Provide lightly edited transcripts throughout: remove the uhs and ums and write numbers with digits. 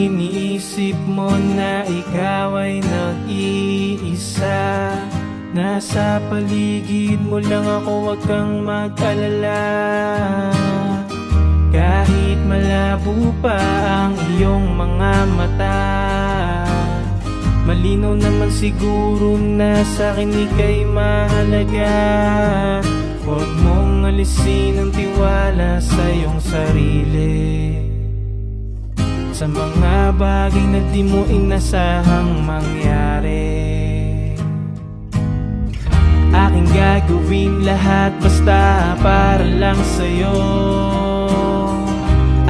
iniisip mo na ikaw ay nag-iisa? Nasa paligid mo lang ako, wag kang mag-alala. Kahit malabo pa ang iyong mga mata, malinaw naman siguro na sa'kin ika'y mahalaga. Huwag mong alisin ang tiwala sa iyong sarili, sa mga bagay na di mo inasahang mangyari. Aking gagawin lahat basta para lang sa'yo.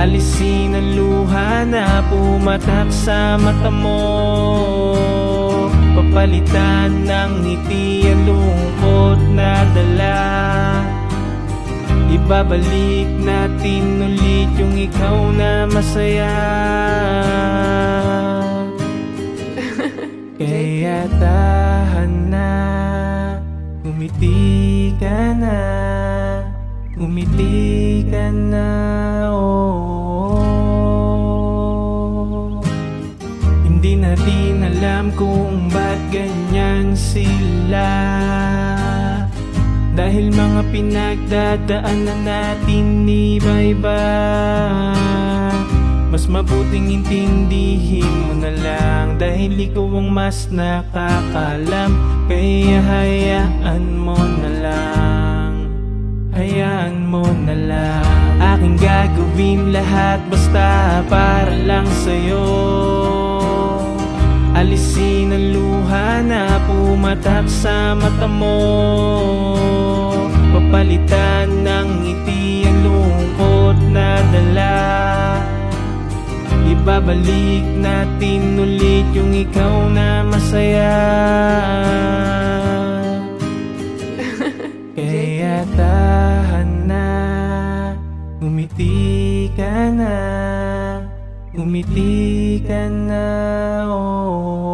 Alisin ang luha na pumatak sa mata mo, papalitan ng ngiti ang lungkot na dala. Ibabalik natin ulit yung ikaw na masaya. Kaya tahan na, umiti ka na, umiti ka na, oh. Hindi natin alam kung ba't ganyan sila, dahil mga pinagdadaanan natin iba-iba. Mas mabuting intindihin mo na lang, dahil ikaw ang mas nakakalam. Kaya hayaan mo na lang, hayaan mo na lang. Aking gagawin lahat basta para lang sa'yo. Alisin ang luha na pumatak sa mata mo, papalitan ng ngiti ang lungkot na dala. Ibabalik natin ulit yung ikaw na masaya. Kaya tahan na, umiti ka na, umiti ka na, oh.